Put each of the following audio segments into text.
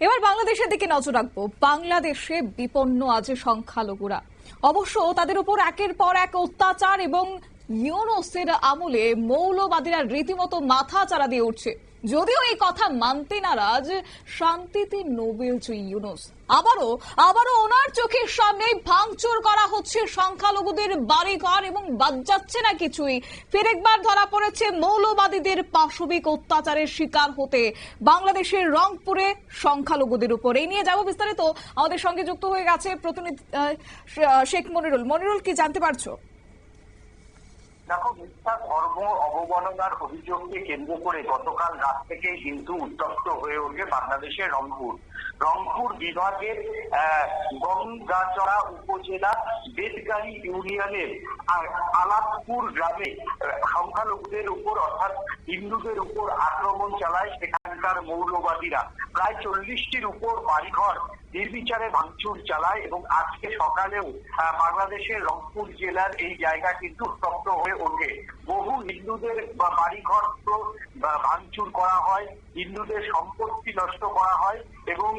এবার বাংলাদেশের দিকে নজর রাখবো। বাংলাদেশে বিপন্ন আজ সংখ্যালঘুরা। অবশ্য তাদের উপর একের পর এক অত্যাচার এবং ইউনূসের আমলে মৌলবাদীরা রীতিমতো মাথা চাড়া দিয়ে উঠছে। যদিও এই কথা মানতে নারাজ শান্তিতে নোবেলজয়ী ইউনূস। আবারও ওনার চোখের সামনে ভাঙচুর করা হচ্ছে সংখ্যালঘুদের বাড়িঘর এবং বাদ যাচ্ছে না কিছুই। ফের একবার ধরা পড়েছে মৌলবাদীদের পাশবিক অত্যাচারের শিকার হতে বাংলাদেশের রংপুরে সংখ্যালঘুদের উপর। এই নিয়ে যাব বিস্তারিত। আমাদের সঙ্গে যুক্ত হয়ে গেছে প্রতিনিধি শেখ মনিরুল। মনিরুল, কি জানতে পারছো? দেখো, মিথ্যা ধর্ম অবমাননার অভিযোগকে কেন্দ্র করে গতকাল রাত থেকেই কিন্তু উত্তপ্ত হয়ে ওঠে বাংলাদেশের রংপুর বিভাগের গঙ্গাচড়া উপজেলা বেদগাড়ি ইউনিয়নের আলাদপুর গ্রামে সংখ্যালঘুদের উপর অর্থাৎ হিন্দুদের উপর আক্রমণ চালায় সেখানকার মৌলবাদীরা। প্রায় 40টির উপর বাড়িঘর নির্বিচারে ভাঙচুর চালায় এবং আজকে সকালেও বাংলাদেশের রংপুর জেলার এই জায়গা কিন্তু উত্তপ্ত হয়ে ওঠে। বহু হিন্দুদের বাড়িঘর ভাঙচুর করা হয়, হিন্দুদের সম্পত্তি নষ্ট করা হয় এবং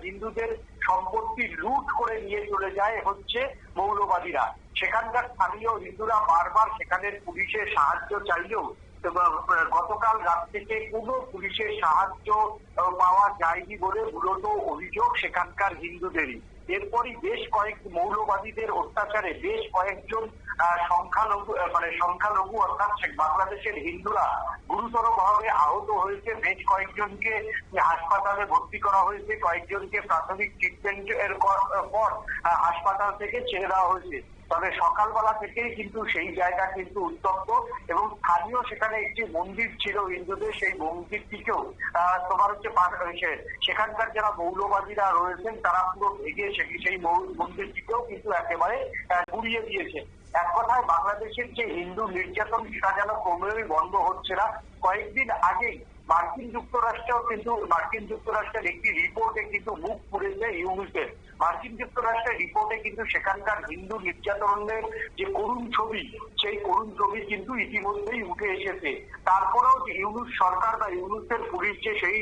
হিন্দুদের সম্পত্তি লুট করে নিয়ে চলে যায় হচ্ছে মৌলবাদীরা। সেখানকার স্থানীয় হিন্দুরা বারবার সেখানের পুলিশের সাহায্য চাইলেও গতকাল রাত থেকে কোনো পুলিশের সাহায্য পাওয়া যায়নি বলে মূলত অভিযোগ সেখানকার হিন্দুদেরই। এরপরই বেশ কয়েক মৌলবাদীদের অত্যাচারে বেশ কয়েকজন সংখ্যালঘু অর্থাৎ বাংলাদেশের হিন্দুরা গুরুতর ভাবে আহত হয়েছে। বেশ কয়েকজনকে হাসপাতালে ভর্তি করা হয়েছে, কয়েকজনকে প্রাথমিক ট্রিটমেন্টের পর হাসপাতাল থেকে ছেড়ে দেওয়া হয়েছে। তবে সকালবেলা থেকেই কিন্তু সেই জায়গা কিন্তু উত্তপ্ত এবং স্থানীয় সেখানে একটি মন্দির ছিল হিন্দুদের, সেই মন্দিরটিকেও সেখানকার যারা মৌলবাদীরা রয়েছেন তারা পুরো ভেঙে সেই মন্দিরটিকেও কিন্তু একেবারে গুড়িয়ে দিয়েছে। এক কথায় বাংলাদেশের যে হিন্দু নির্যাতন সেটা যেন ক্রমেই বন্ধ হচ্ছে না। কয়েকদিন আগেই মার্কিন যুক্তরাষ্ট্রের একটি রিপোর্টে কিন্তু মুখ পুড়েছে ইউনূসের। মার্কিন যুক্তরাষ্ট্রের রিপোর্টে কিন্তু সেখানকার হিন্দু নির্যাতনের যে করুণ ছবি, সেই করুণ ছবি কিন্তু ইতিমধ্যেই উঠে এসেছে। তারপরেও ইউনূস সরকার বা ইউনূসের পুলিশ যে সেই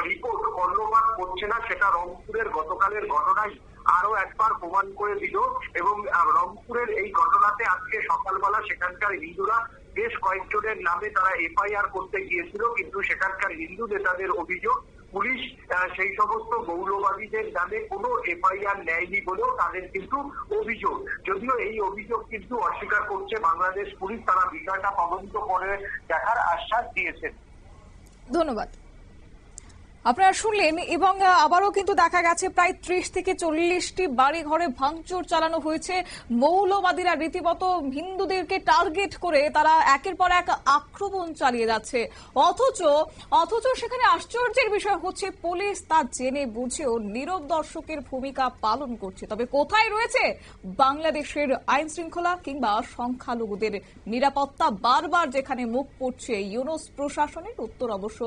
রিপোর্ট কর্ণপাত করছে না, সেটা রংপুরের গতকালের ঘটনাই আরো একবার প্রমাণ করে দিল। এবং রংপুরের এই ঘটনাতে আজকে সকালবেলা সেখানকার হিন্দুরা বেশ কয়েকজনের নামে তারা এফআইআর করতে গিয়েছিল, কিন্তু সেখানকার হিন্দু নেতাদের অভিযোগ পুলিশ সেই সমস্ত মৌলবাদীদের নামে কোনো এফআইআর নেয়নি বলেও তাদের কিন্তু অভিযোগ। যদিও এই অভিযোগ কিন্তু অস্বীকার করছে বাংলাদেশ পুলিশ, তারা বিষয়টা তদন্ত করে দেখার আশ্বাস দিয়েছেন। ধন্যবাদ। আপনারা শুনলেন। এবং আবারও কিন্তু দেখা গেছে প্রায় 30 থেকে 40টি বাড়ি ঘরে ভাঙচুর চালানো হয়েছে। মৌলবাদীরা রীতিমতো হিন্দুদেরকে টার্গেট করে তারা একের পর এক আক্রমণ চালিয়ে যাচ্ছে। অথচ সেখানে আশ্চর্যের বিষয় হচ্ছে পুলিশ তা জেনে বুঝেও নীরব দর্শকের ভূমিকা পালন করছে। তবে কোথায় রয়েছে বাংলাদেশের আইন শৃঙ্খলা কিংবা সংখ্যালঘুদের নিরাপত্তা? বারবার যেখানে মুখ পড়ছে ইউনূস প্রশাসনের, উত্তর অবশ্য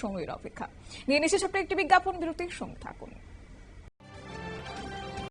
সময়ের অপেক্ষা। নিয়ে নিচ্ছে ছোট্ট একটি বিজ্ঞাপন বিরতির সঙ্গে থাকুন।